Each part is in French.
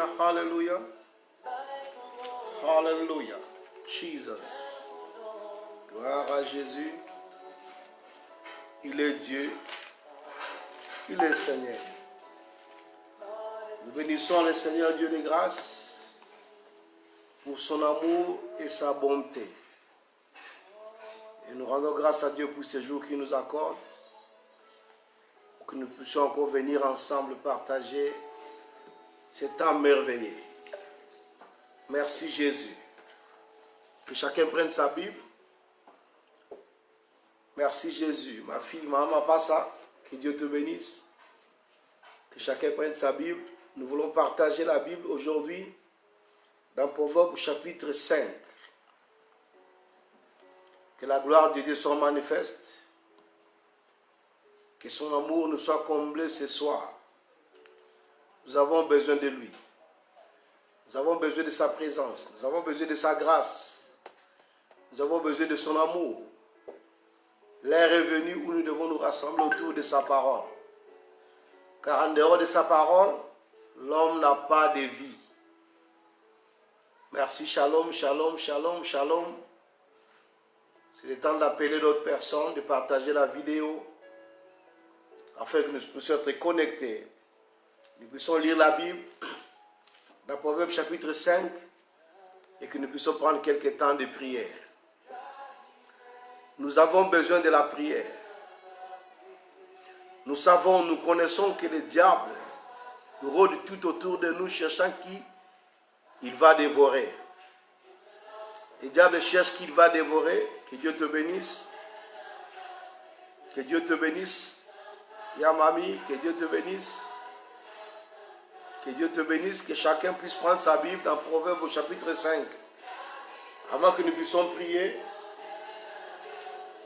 Hallelujah, hallelujah. Hallelujah. Jesus. Gloire à Jésus. Il est Dieu. Il est Seigneur. Nous bénissons le Seigneur Dieu de grâce pour son amour et sa bonté. Et nous rendons grâce à Dieu pour ces jours qu'il nous accorde, pour que nous puissions encore venir ensemble partager ce temps merveilleux. Merci Jésus. Que chacun prenne sa Bible. Merci Jésus. Ma fille, ma maman, pas ça. Que Dieu te bénisse. Que chacun prenne sa Bible. Nous voulons partager la Bible aujourd'hui dans Proverbes chapitre 5. Que la gloire de Dieu soit manifeste. Que son amour nous soit comblé ce soir. Nous avons besoin de lui. Nous avons besoin de sa présence. Nous avons besoin de sa grâce. Nous avons besoin de son amour. L'heure est venue où nous devons nous rassembler autour de sa parole. Car en dehors de sa parole, l'homme n'a pas de vie. Merci, shalom, shalom, shalom, shalom. C'est le temps d'appeler d'autres personnes, de partager la vidéo, afin que nous puissions être connectés. Nous puissions lire la Bible dans Proverbes chapitre 5 et que nous puissions prendre quelques temps de prière. Nous avons besoin de la prière. Nous savons, nous connaissons que le diable rôde tout autour de nous cherchant qui il va dévorer. Le diable cherche qui il va dévorer. Que Dieu te bénisse. Que Dieu te bénisse. Yamami, que Dieu te bénisse. Que Dieu te bénisse. Que chacun puisse prendre sa Bible dans Proverbes au chapitre 5. Avant que nous puissions prier,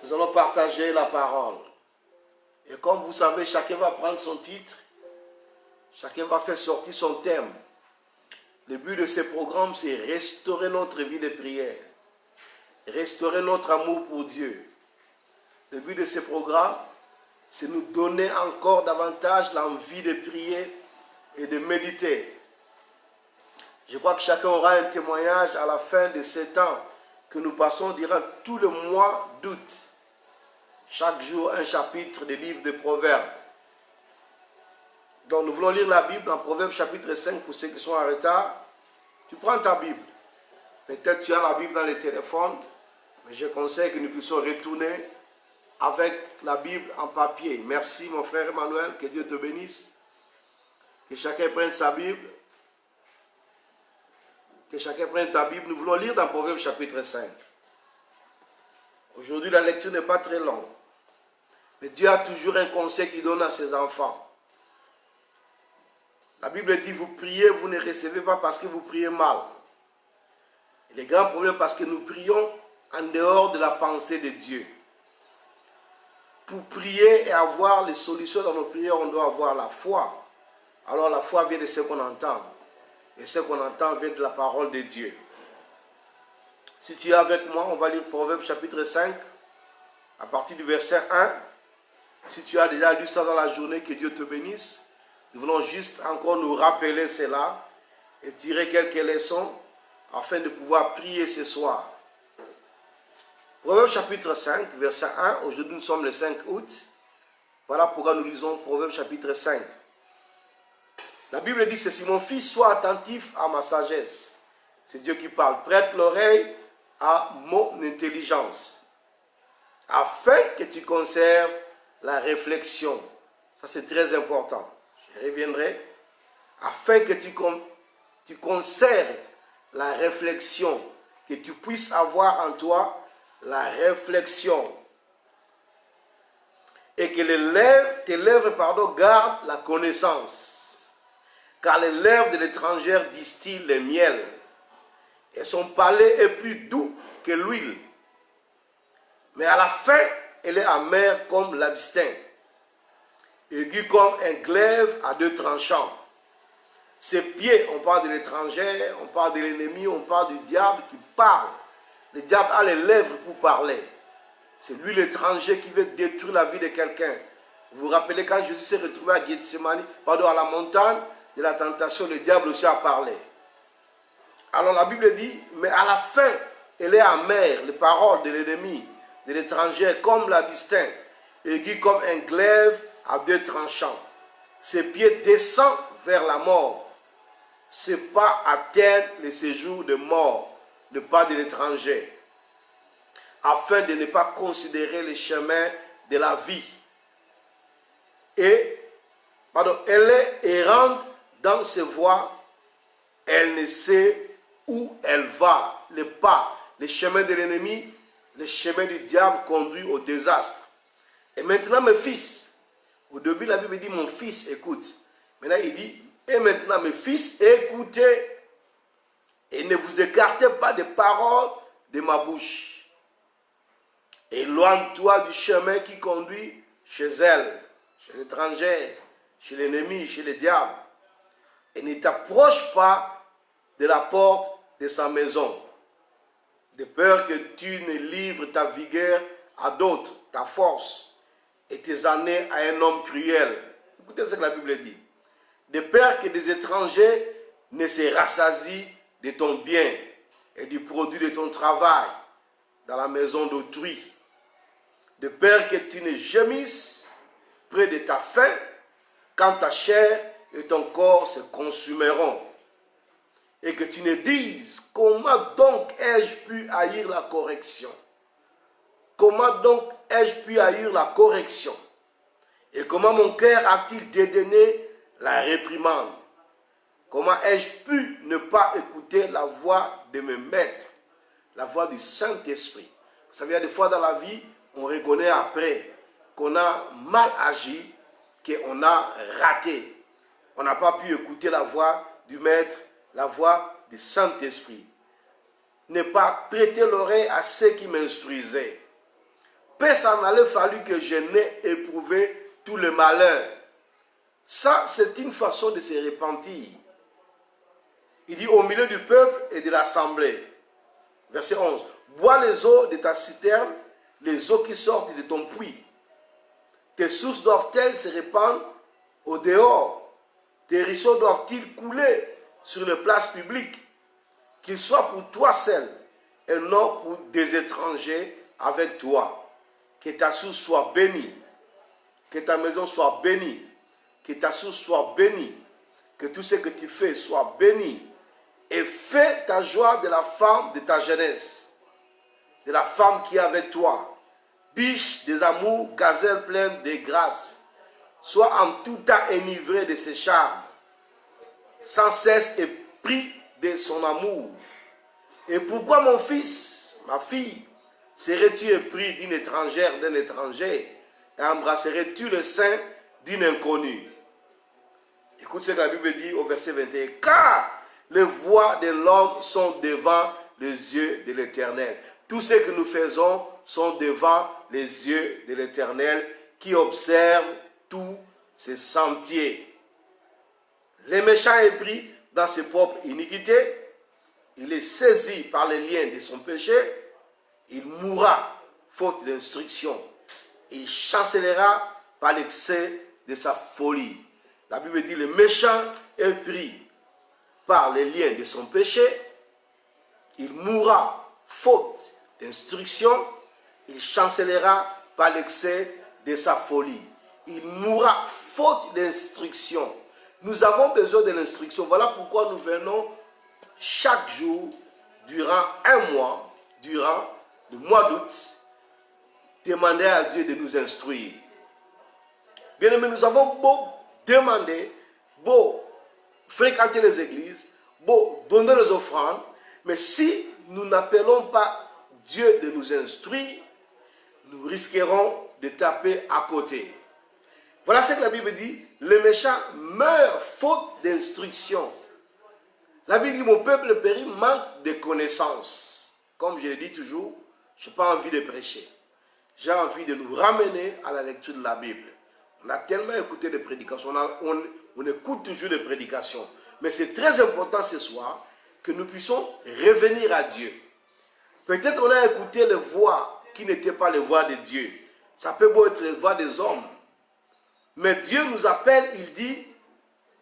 nous allons partager la parole. Et comme vous savez, chacun va prendre son titre. Chacun va faire sortir son thème. Le but de ce programme, c'est restaurer notre vie de prière. Restaurer notre amour pour Dieu. Le but de ce programme, c'est nous donner encore davantage l'envie de prier et de méditer. Je crois que chacun aura un témoignage à la fin de ce temps que nous passons durant tout le mois d'août. Chaque jour, un chapitre des livres de Proverbes. Donc, nous voulons lire la Bible dans Proverbes chapitre 5 pour ceux qui sont en retard. Tu prends ta Bible. Peut-être tu as la Bible dans le téléphone, mais je conseille que nous puissions retourner avec la Bible en papier. Merci mon frère Emmanuel, que Dieu te bénisse. Que chacun prenne sa Bible. Que chacun prenne ta Bible. Nous voulons lire dans Proverbes chapitre 5. Aujourd'hui, la lecture n'est pas très longue. Mais Dieu a toujours un conseil qu'il donne à ses enfants. La Bible dit, vous priez, vous ne recevez pas parce que vous priez mal. Et le grand problème, parce que nous prions en dehors de la pensée de Dieu. Pour prier et avoir les solutions dans nos prières, on doit avoir la foi. Alors la foi vient de ce qu'on entend. Et ce qu'on entend vient de la parole de Dieu. Si tu es avec moi, on va lire Proverbes chapitre 5, à partir du verset 1. Si tu as déjà lu ça dans la journée, que Dieu te bénisse. Nous voulons juste encore nous rappeler cela et tirer quelques leçons afin de pouvoir prier ce soir. Proverbes chapitre 5, verset 1. Aujourd'hui, nous sommes le 5 août. Voilà pourquoi nous lisons Proverbes chapitre 5. La Bible dit ceci: mon fils, sois attentif à ma sagesse. C'est Dieu qui parle. Prête l'oreille à mon intelligence, afin que tu conserves la réflexion. Ça, c'est très important. Je reviendrai. Afin que tu conserves la réflexion, que tu puisses avoir en toi la réflexion. Et que tes lèvres gardent la connaissance. Car les lèvres de l'étrangère distillent le miel. Et son palais est plus doux que l'huile. Mais à la fin, elle est amère comme l'abstin, aiguë comme un glaive à deux tranchants. Ses pieds, on parle de l'étranger, on parle de l'ennemi, on parle du diable qui parle. Le diable a les lèvres pour parler. C'est lui l'étranger qui veut détruire la vie de quelqu'un. Vous vous rappelez quand Jésus s'est retrouvé à Gethsémani, à la montagne, de la tentation, le diable aussi a parlé. Alors la Bible dit, mais à la fin, elle est amère, les paroles de l'ennemi, de l'étranger, comme l'abysstin, aigu comme un glaive à deux tranchants. Ses pieds descendent vers la mort. Ses pas atteignent le séjour de mort, le pas de l'étranger, afin de ne pas considérer les chemins de la vie. Et, elle est errante dans ses voies, elle ne sait où elle va. Les pas, les chemins de l'ennemi, les chemins du diable conduisent au désastre. Et maintenant, mes fils, au début, la Bible dit, mon fils, écoute. Maintenant, il dit, et maintenant, mes fils, écoutez, et ne vous écartez pas des paroles de ma bouche. Éloigne-toi du chemin qui conduit chez elle, chez l'étranger, chez l'ennemi, chez le diable. Et ne t'approche pas de la porte de sa maison, de peur que tu ne livres ta vigueur à d'autres, ta force, et tes années à un homme cruel. Écoutez ce que la Bible dit. De peur que des étrangers ne se rassasient de ton bien et du produit de ton travail dans la maison d'autrui. De peur que tu ne gémisses près de ta faim quand ta chair et ton corps se consumeront. Et que tu ne dises, comment donc ai-je pu haïr la correction? Comment donc ai-je pu haïr la correction? Et comment mon cœur a-t-il dédaigné la réprimande? Comment ai-je pu ne pas écouter la voix de mes maîtres, la voix du Saint-Esprit? Vous savez, il y a des fois dans la vie, on reconnaît après qu'on a mal agi, qu'on a raté. On n'a pas pu écouter la voix du Maître, la voix du Saint-Esprit. Ne pas prêter l'oreille à ceux qui m'instruisaient. Peu s'en allait fallu que je n'ai éprouvé tout le malheur. Ça, c'est une façon de se repentir. Il dit au milieu du peuple et de l'assemblée. Verset 11. Bois les eaux de ta citerne, les eaux qui sortent de ton puits. Tes sources doivent-elles se répandre au dehors? Tes ruisseaux doivent-ils couler sur les places publiques? Qu'ils soient pour toi seul et non pour des étrangers avec toi. Que ta source soit bénie. Que ta maison soit bénie. Que ta source soit bénie. Que tout ce que tu fais soit béni. Et fais ta joie de la femme de ta jeunesse. De la femme qui est avec toi. Biche des amours, gazelle pleine de grâce. Sois en tout temps enivré de ses charmes. Sans cesse épris de son amour. Et pourquoi mon fils, ma fille, serais-tu épris d'une étrangère, d'un étranger, et embrasserais-tu le sein d'une inconnue? Écoute ce que la Bible dit au verset 21. Car les voies de l'homme sont devant les yeux de l'Éternel. Tout ce que nous faisons sont devant les yeux de l'Éternel qui observe tous ses sentiers. Le méchant est pris dans ses propres iniquités. Il est saisi par les liens de son péché. Il mourra faute d'instruction. Il chancellera par l'excès de sa folie. La Bible dit, le méchant est pris par les liens de son péché. Il mourra faute d'instruction. Il chancellera par l'excès de sa folie. Il mourra faute d'instruction. Nous avons besoin de l'instruction. Voilà pourquoi nous venons chaque jour, durant un mois, durant le mois d'août, demander à Dieu de nous instruire. Bien aimé, nous avons beau demander, beau fréquenter les églises, beau donner les offrandes, mais si nous n'appelons pas Dieu de nous instruire, nous risquerons de taper à côté. Voilà ce que la Bible dit, le méchant meurt faute d'instruction. La Bible dit, mon peuple périt manque de connaissances. Comme je le dis toujours, je n'ai pas envie de prêcher. J'ai envie de nous ramener à la lecture de la Bible. On a tellement écouté des prédications, on écoute toujours des prédications. Mais c'est très important ce soir que nous puissions revenir à Dieu. Peut-être on a écouté les voix qui n'étaient pas les voix de Dieu. Ça peut beau être les voix des hommes. Mais Dieu nous appelle, il dit,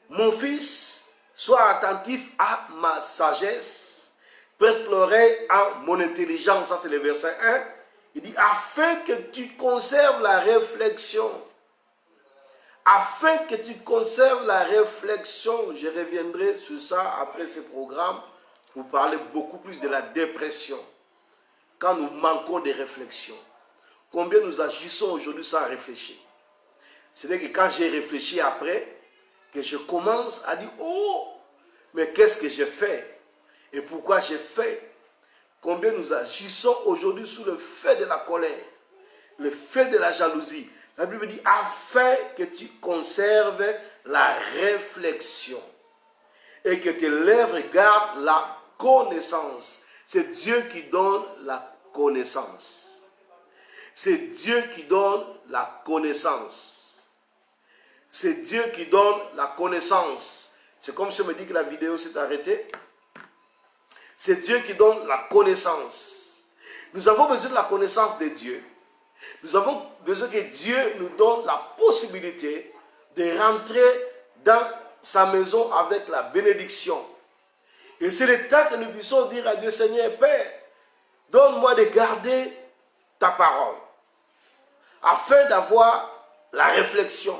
mon fils, sois attentif à ma sagesse, prête l'oreille à mon intelligence. Ça c'est le verset 1. Il dit, afin que tu conserves la réflexion. Afin que tu conserves la réflexion. Je reviendrai sur ça après ce programme pour parler beaucoup plus de la dépression. Quand nous manquons de réflexion. Combien nous agissons aujourd'hui sans réfléchir. C'est-à-dire que quand j'ai réfléchi après, que je commence à dire, oh, mais qu'est-ce que j'ai fait? Et pourquoi j'ai fait? Combien nous agissons aujourd'hui sous le fait de la colère, le fait de la jalousie. La Bible dit, afin que tu conserves la réflexion et que tes lèvres gardent la connaissance. C'est Dieu qui donne la connaissance. C'est Dieu qui donne la connaissance. C'est Dieu qui donne la connaissance. C'est comme si on me dit que la vidéo s'est arrêtée. C'est Dieu qui donne la connaissance. Nous avons besoin de la connaissance de Dieu. Nous avons besoin que Dieu nous donne la possibilité de rentrer dans sa maison avec la bénédiction. Et c'est le temps que nous puissions dire à Dieu, Seigneur Père, donne-moi de garder ta parole, afin d'avoir la réflexion.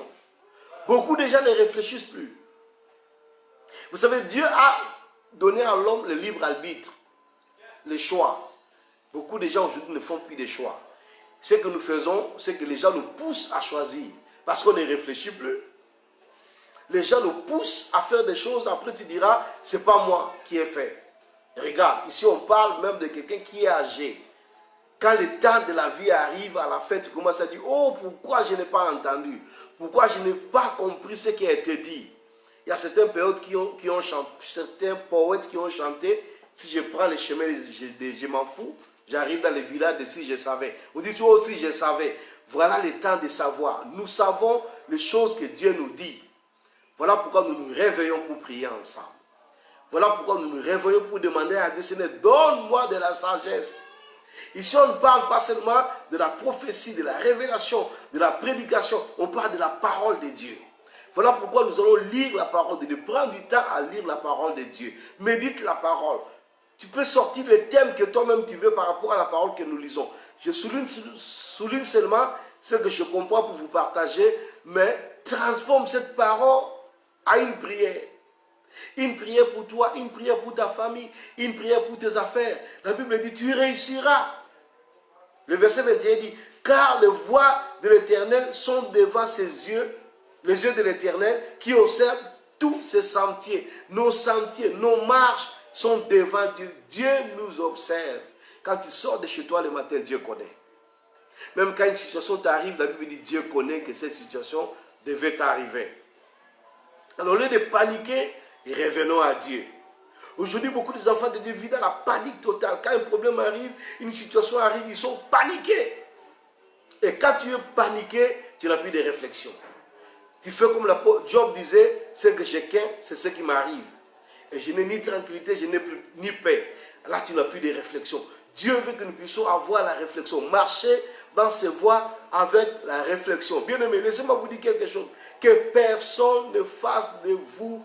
Beaucoup de gens ne réfléchissent plus. Vous savez, Dieu a donné à l'homme le libre arbitre, le choix. Beaucoup de gens aujourd'hui ne font plus de choix. Ce que nous faisons, c'est que les gens nous poussent à choisir, parce qu'on ne réfléchit plus. Les gens nous poussent à faire des choses, après tu diras, c'est pas moi qui ai fait. Regarde, ici on parle même de quelqu'un qui est âgé. Quand le temps de la vie arrive, à la fin, tu commences à dire, oh, pourquoi je n'ai pas entendu? Pourquoi je n'ai pas compris ce qui a été dit? Il y a certains poètes qui ont chanté, si je prends le chemin, je m'en fous, j'arrive dans les villages de si je savais. On dit, tu vois aussi, je savais. Voilà le temps de savoir. Nous savons les choses que Dieu nous dit. Voilà pourquoi nous nous réveillons pour prier ensemble. Voilà pourquoi nous nous réveillons pour demander à Dieu, Seigneur, donne-moi de la sagesse. Ici, on ne parle pas seulement de la prophétie, de la révélation, de la prédication. On parle de la parole de Dieu. Voilà pourquoi nous allons lire la parole de Dieu. Prends du temps à lire la parole de Dieu. Médite la parole. Tu peux sortir les thèmes que toi-même tu veux par rapport à la parole que nous lisons. Je souligne seulement ce que je comprends pour vous partager, mais transforme cette parole à une prière. Une prière pour toi, une prière pour ta famille, une prière pour tes affaires. La Bible dit, tu réussiras. Le verset 21 dit, car les voies de l'Éternel sont devant ses yeux, les yeux de l'Éternel qui observent tous ses sentiers. Nos sentiers, nos marches sont devant Dieu. Dieu nous observe. Quand tu sors de chez toi le matin, Dieu connaît. Même quand une situation t'arrive, la Bible dit, Dieu connaît que cette situation devait t'arriver. Alors au lieu de paniquer, revenons à Dieu. Aujourd'hui, beaucoup des enfants de Dieu vivent dans la panique totale. Quand un problème arrive, une situation arrive, ils sont paniqués. Et quand tu es paniqué, tu n'as plus de réflexion. Tu fais comme Job disait, ce que j'ai qu'un, c'est ce qui m'arrive. Et je n'ai ni tranquillité, je n'ai plus ni paix. Là, tu n'as plus de réflexion. Dieu veut que nous puissions avoir la réflexion. Marcher dans ses voies avec la réflexion. Bien aimé, laissez-moi vous dire quelque chose. Que personne ne fasse de vous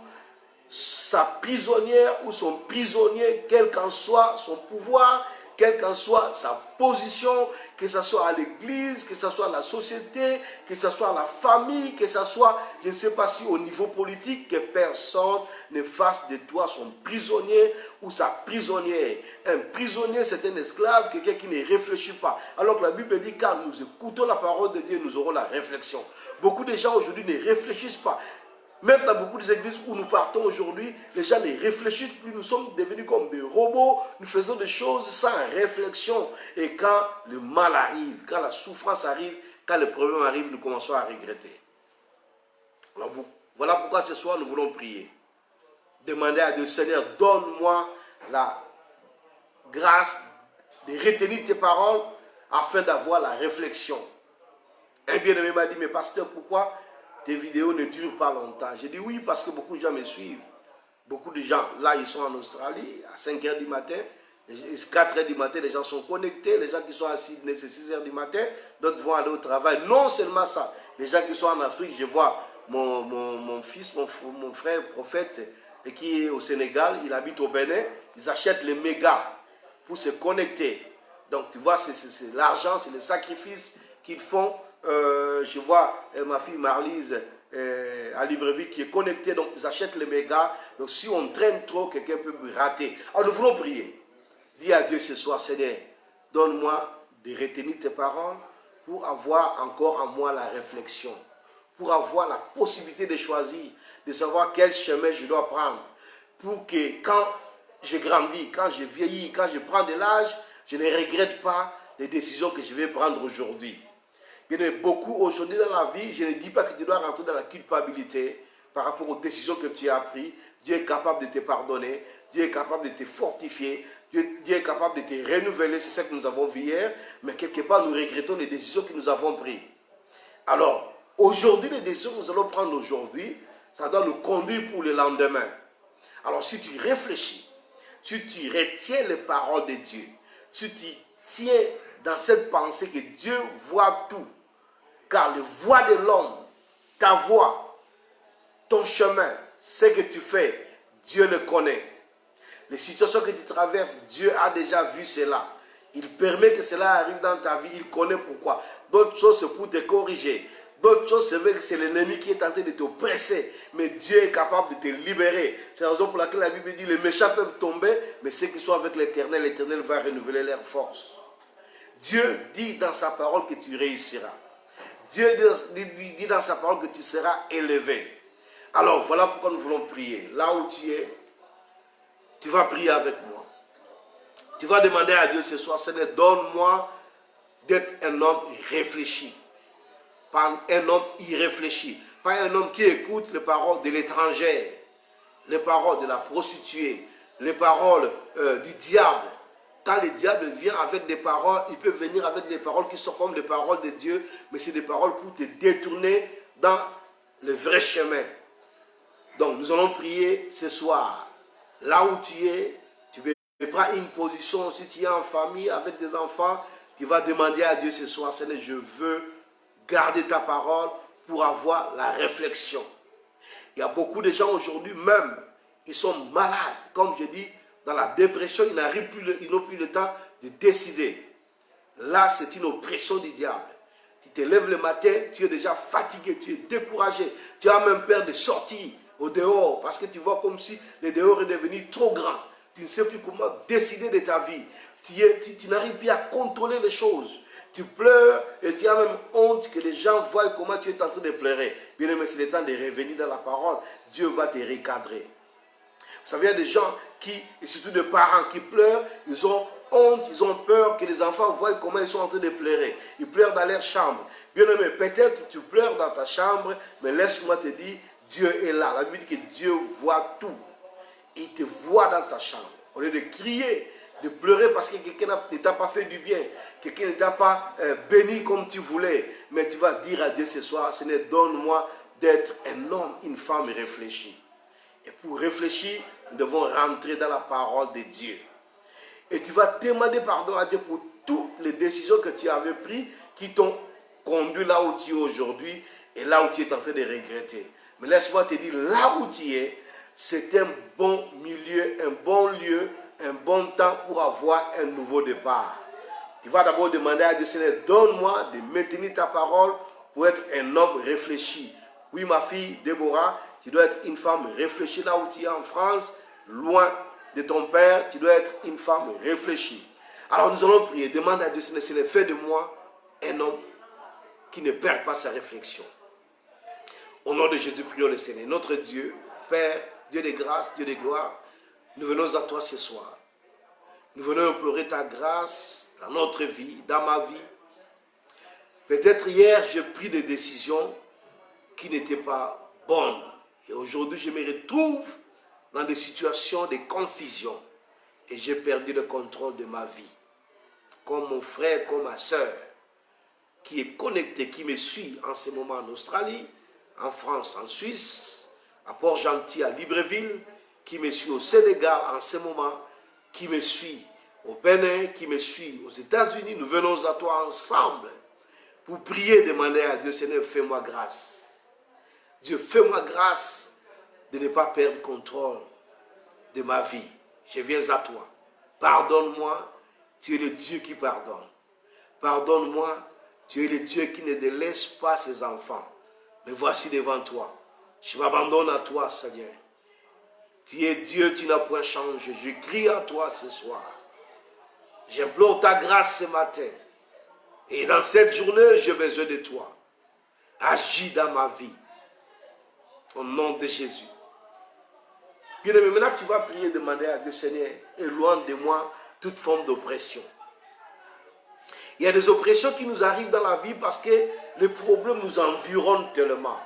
sa prisonnière ou son prisonnier, quel qu'en soit son pouvoir, quelle qu'en soit sa position, que ce soit à l'église, que ce soit à la société, que ce soit à la famille, que ce soit, je ne sais pas si au niveau politique, que personne ne fasse de toi son prisonnier ou sa prisonnière. Un prisonnier, c'est un esclave, quelqu'un qui ne réfléchit pas. Alors que la Bible dit, quand nous écoutons la parole de Dieu, nous aurons la réflexion. Beaucoup de gens aujourd'hui ne réfléchissent pas. Même dans beaucoup des églises où nous partons aujourd'hui, les gens ne réfléchissent plus, nous sommes devenus comme des robots, nous faisons des choses sans réflexion. Et quand le mal arrive, quand la souffrance arrive, quand le problème arrive, nous commençons à regretter. Alors, voilà pourquoi ce soir nous voulons prier. Demander à Dieu, Seigneur, donne-moi la grâce de retenir tes paroles afin d'avoir la réflexion. Un bien-aimé m'a dit, mais pasteur, pourquoi tes vidéos ne durent pas longtemps? J'ai dit oui, parce que beaucoup de gens me suivent. Beaucoup de gens, là, ils sont en Australie, à 5 h du matin, 4 h du matin, les gens sont connectés, les gens qui sont assis, c'est 6 h du matin, d'autres vont aller au travail. Non seulement ça, les gens qui sont en Afrique, je vois mon fils, mon frère prophète, et qui est au Sénégal, il habite au Bénin, ils achètent les mégas pour se connecter. Donc tu vois, c'est l'argent, c'est le sacrifice qu'ils font. Je vois ma fille Marlise à Libreville qui est connectée, donc ils achètent les mégas. Donc si on traîne trop, quelqu'un peut rater. Alors nous voulons prier. Dis à Dieu ce soir, Seigneur, donne-moi de retenir tes paroles pour avoir encore en moi la réflexion, pour avoir la possibilité de choisir, de savoir quel chemin je dois prendre, pour que quand je grandis, quand je vieillis, quand je prends de l'âge, je ne regrette pas les décisions que je vais prendre aujourd'hui. Bien, beaucoup aujourd'hui dans la vie, je ne dis pas que tu dois rentrer dans la culpabilité par rapport aux décisions que tu as prises. Dieu est capable de te pardonner, Dieu est capable de te fortifier, Dieu est capable de te renouveler, c'est ce que nous avons vu hier, mais quelque part nous regrettons les décisions que nous avons prises. Alors, aujourd'hui, les décisions que nous allons prendre aujourd'hui, ça doit nous conduire pour le lendemain. Alors, si tu réfléchis, si tu retiens les paroles de Dieu, si tu tiens dans cette pensée que Dieu voit tout, car les voies de l'homme, ta voie, ton chemin, ce que tu fais, Dieu le connaît. Les situations que tu traverses, Dieu a déjà vu cela. Il permet que cela arrive dans ta vie, il connaît pourquoi. D'autres choses, c'est pour te corriger. D'autres choses, c'est vrai que c'est l'ennemi qui est en train de te presser. Mais Dieu est capable de te libérer. C'est la raison pour laquelle la Bible dit, les méchants peuvent tomber, mais ceux qui sont avec l'Éternel, l'Éternel va renouveler leur force. Dieu dit dans sa parole que tu réussiras. Dieu dit dans sa parole que tu seras élevé. Alors, voilà pourquoi nous voulons prier. Là où tu es, tu vas prier avec moi. Tu vas demander à Dieu ce soir, Seigneur, donne-moi d'être un homme réfléchi. Pas un homme irréfléchi. Pas un homme qui écoute les paroles de l'étrangère, les paroles de la prostituée, les paroles du diable. Quand le diable vient avec des paroles, il peut venir avec des paroles qui sont comme des paroles de Dieu, mais c'est des paroles pour te détourner dans le vrai chemin. Donc nous allons prier ce soir. Là où tu es, tu prends une position. Si tu es en famille avec des enfants, tu vas demander à Dieu ce soir, Seigneur, je veux garder ta parole pour avoir la réflexion. Il y a beaucoup de gens aujourd'hui même, ils sont malades. Comme je dis, dans la dépression, ils n'ont plus le temps de décider. Là, c'est une oppression du diable. Tu te lèves le matin, tu es déjà fatigué, tu es découragé. Tu as même peur de sortir au dehors parce que tu vois comme si le dehors est devenu trop grand. Tu ne sais plus comment décider de ta vie. Tu n'arrives plus à contrôler les choses. Tu pleures et tu as même honte que les gens voient comment tu es en train de pleurer. Bien aimé, c'est le temps de revenir dans la parole. Dieu va te recadrer. Vous savez, il y a des gens qui, et surtout des parents qui pleurent, ils ont honte, ils ont peur que les enfants voient comment ils sont en train de pleurer. Ils pleurent dans leur chambre. Bien aimé, peut-être tu pleures dans ta chambre, mais laisse-moi te dire, Dieu est là. La Bible dit que Dieu voit tout. Il te voit dans ta chambre. Au lieu de crier, de pleurer parce que quelqu'un ne t'a pas fait du bien, quelqu'un ne t'a pas béni comme tu voulais, mais tu vas dire à Dieu ce soir, Seigneur, donne-moi d'être un homme, une femme réfléchie. Et pour réfléchir, nous devons rentrer dans la parole de Dieu. Et tu vas demander pardon à Dieu pour toutes les décisions que tu avais prises qui t'ont conduit là où tu es aujourd'hui et là où tu es en train de regretter. Mais laisse-moi te dire, là où tu es, c'est un bon milieu, un bon lieu, un bon temps pour avoir un nouveau départ. Tu vas d'abord demander à Dieu, Seigneur, donne-moi de maintenir ta parole pour être un homme réfléchi. Oui, ma fille, Déborah, tu dois être une femme réfléchie là où tu es en France, loin de ton père, tu dois être une femme réfléchie. Alors nous allons prier, demande à Dieu, Seigneur, fais de moi un homme qui ne perd pas sa réflexion. Au nom de Jésus, prions le Seigneur. Notre Dieu, Père, Dieu de grâce, Dieu de gloire, nous venons à toi ce soir. Nous venons implorer ta grâce dans notre vie, dans ma vie. Peut-être hier, j'ai pris des décisions qui n'étaient pas bonnes. Et aujourd'hui, je me retrouve dans des situations de confusion. Et j'ai perdu le contrôle de ma vie. Comme mon frère, comme ma soeur, qui est connecté, qui me suit en ce moment en Australie, en France, en Suisse, à Port-Gentil, à Libreville, qui me suit au Sénégal en ce moment, qui me suit au Bénin, qui me suit aux États-Unis. Nous venons à toi ensemble pour prier, demander à Dieu, Seigneur, fais-moi grâce. Dieu, fais-moi grâce de ne pas perdre le contrôle de ma vie. Je viens à toi. Pardonne-moi, tu es le Dieu qui pardonne. Pardonne-moi, tu es le Dieu qui ne délaisse pas ses enfants. Me voici devant toi. Je m'abandonne à toi, Seigneur. Tu es Dieu, tu n'as point changé. Je crie à toi ce soir. J'implore ta grâce ce matin. Et dans cette journée, j'ai besoin de toi. Agis dans ma vie. Au nom de Jésus. Bien aimé, maintenant tu vas prier et demander à Dieu, Seigneur, éloigne de moi toute forme d'oppression. Il y a des oppressions qui nous arrivent dans la vie parce que les problèmes nous environnent tellement.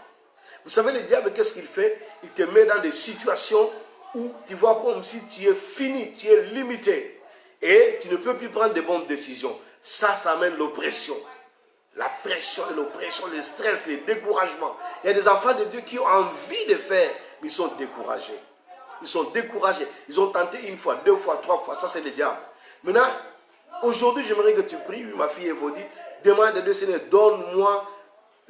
Vous savez, le diable, qu'est-ce qu'il fait? Il te met dans des situations où tu vois comme si tu es fini, tu es limité. Et tu ne peux plus prendre de bonnes décisions. Ça amène l'oppression. La pression et l'oppression, le stress, le découragement. Il y a des enfants de Dieu qui ont envie de faire, mais ils sont découragés. Ils sont découragés. Ils ont tenté une fois, deux fois, trois fois. Ça, c'est le diable. Maintenant, aujourd'hui, j'aimerais que tu pries. Ma fille Evodie, demande à Dieu, Seigneur, donne-moi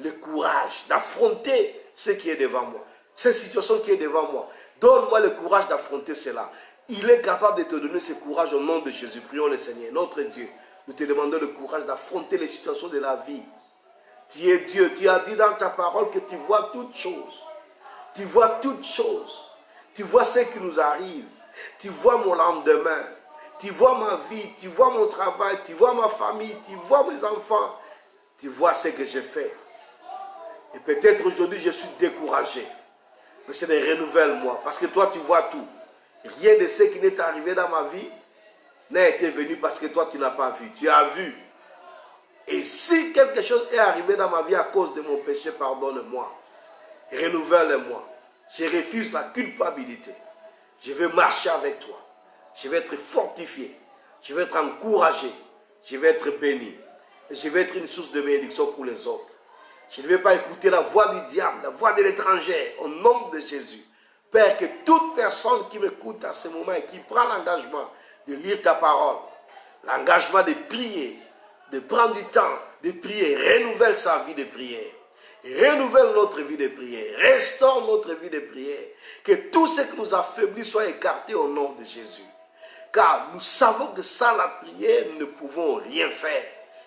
le courage d'affronter ce qui est devant moi. Cette situation qui est devant moi. Donne-moi le courage d'affronter cela. Il est capable de te donner ce courage au nom de Jésus. Prions le Seigneur, notre Dieu. Nous te demandons le courage d'affronter les situations de la vie. Tu es Dieu, tu as dit dans ta parole que tu vois toutes choses. Tu vois toutes choses. Tu vois ce qui nous arrive. Tu vois mon lendemain. Tu vois ma vie, tu vois mon travail, tu vois ma famille, tu vois mes enfants. Tu vois ce que j'ai fait. Et peut-être aujourd'hui je suis découragé. Mais c'est des renouvelle-moi. Parce que toi tu vois tout. Rien de ce qui n'est arrivé dans ma vie n'a été venu parce que toi tu n'as pas vu. Tu as vu. Et si quelque chose est arrivé dans ma vie à cause de mon péché, pardonne-moi. Renouvelle-moi. Je refuse la culpabilité. Je vais marcher avec toi. Je vais être fortifié. Je vais être encouragé. Je vais être béni. Et je vais être une source de bénédiction pour les autres. Je ne vais pas écouter la voix du diable, la voix de l'étranger, au nom de Jésus. Père, que toute personne qui m'écoute à ce moment et qui prend l'engagement de lire ta parole, l'engagement de prier, de prendre du temps de prier, renouvelle sa vie de prière. Renouvelle notre vie de prière. Restaure notre vie de prière. Que tout ce qui nous affaiblit soit écarté au nom de Jésus. Car nous savons que sans la prière, nous ne pouvons rien faire.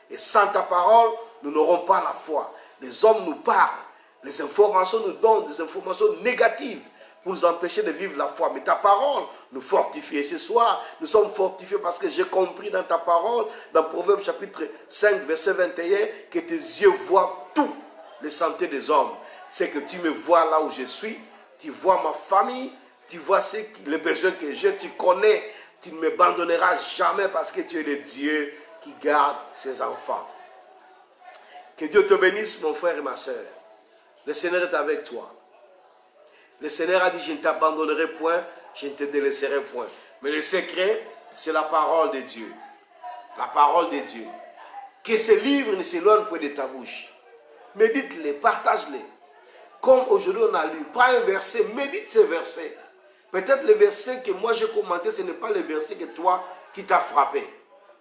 Et sans ta parole, nous n'aurons pas la foi. Les hommes nous parlent. Les informations nous donnent des informations négatives pour nous empêcher de vivre la foi. Mais ta parole nous fortifie. Et ce soir, nous sommes fortifiés parce que j'ai compris dans ta parole, dans Proverbes chapitre 5, verset 21, que tes yeux voient tout, les santé des hommes. C'est que tu me vois là où je suis, tu vois ma famille, tu vois les besoins que j'ai, tu connais, tu ne m'abandonneras jamais parce que tu es le Dieu qui garde ses enfants. Que Dieu te bénisse, mon frère et ma soeur. Le Seigneur est avec toi. Le Seigneur a dit, je ne t'abandonnerai point, je ne te délaisserai point. Mais le secret, c'est la parole de Dieu. La parole de Dieu. Que ce livre ne s'éloigne point de ta bouche. Médite-les, partage-les. Comme aujourd'hui on a lu, pas un verset, médite ces versets. Peut-être le verset que moi j'ai commenté, ce n'est pas le verset que toi qui t'a frappé.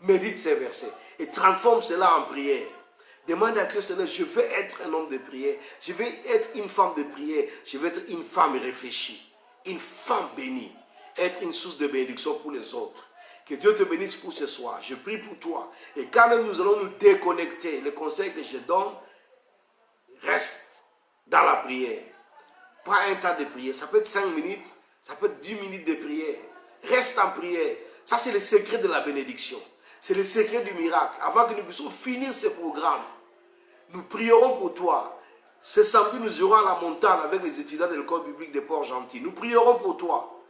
Médite ces versets et transforme cela en prière. Demande à Dieu, Seigneur, je veux être un homme de prière. Je veux être une femme de prière. Je veux être une femme réfléchie. Une femme bénie. Être une source de bénédiction pour les autres. Que Dieu te bénisse pour ce soir. Je prie pour toi. Et quand même nous allons nous déconnecter, le conseil que je donne, reste dans la prière. Pas un temps de prière. Ça peut être 5 minutes, ça peut être 10 minutes de prière. Reste en prière. Ça, c'est le secret de la bénédiction. C'est le secret du miracle. Avant que nous puissions finir ce programme, nous prierons pour toi. Ce samedi, nous irons à la montagne avec les étudiants de l'école biblique de Port-Gentil. Nous prierons pour toi.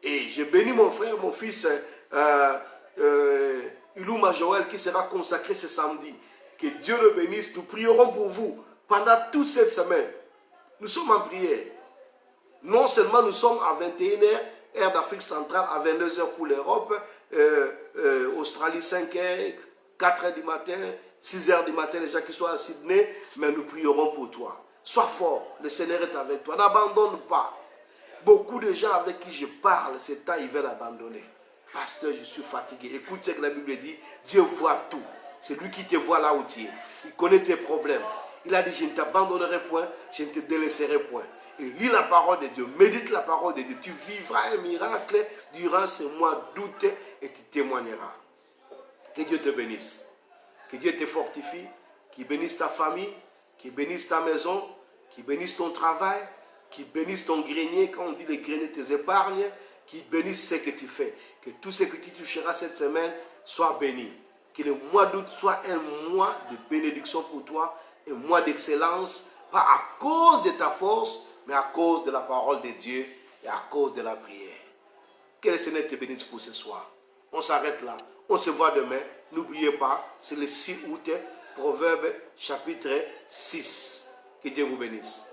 Et je bénis mon frère, mon fils, Ilouma Joël, qui sera consacré ce samedi. Que Dieu le bénisse. Nous prierons pour vous pendant toute cette semaine. Nous sommes en prière. Non seulement nous sommes à 21h, heure d'Afrique centrale, à 22h pour l'Europe, Australie 5h, 4h du matin, 6h du matin, les gens qui sont à Sydney, mais nous prierons pour toi. Sois fort, le Seigneur est avec toi, n'abandonne pas. Beaucoup de gens avec qui je parle, c'est temps ils veulent abandonner. Pasteur, je suis fatigué. Écoute ce que la Bible dit, Dieu voit tout. C'est lui qui te voit là où tu es. Il connaît tes problèmes. Il a dit, je ne t'abandonnerai point, je ne te délaisserai point. Et lis la parole de Dieu, médite la parole de Dieu. Tu vivras un miracle durant ce mois d'août et tu témoigneras. Que Dieu te bénisse. Que Dieu te fortifie, qu'il bénisse ta famille, qu'il bénisse ta maison, qu'il bénisse ton travail, qu'il bénisse ton grenier. Quand on dit le grenier, tes épargnes, qu'il bénisse ce que tu fais. Que tout ce que tu toucheras cette semaine soit béni. Que le mois d'août soit un mois de bénédiction pour toi, un mois d'excellence, pas à cause de ta force, mais à cause de la parole de Dieu et à cause de la prière. Que le Seigneur te bénisse pour ce soir. On s'arrête là. On se voit demain. N'oubliez pas, c'est le 6 août, Proverbe chapitre 6. Que Dieu vous bénisse.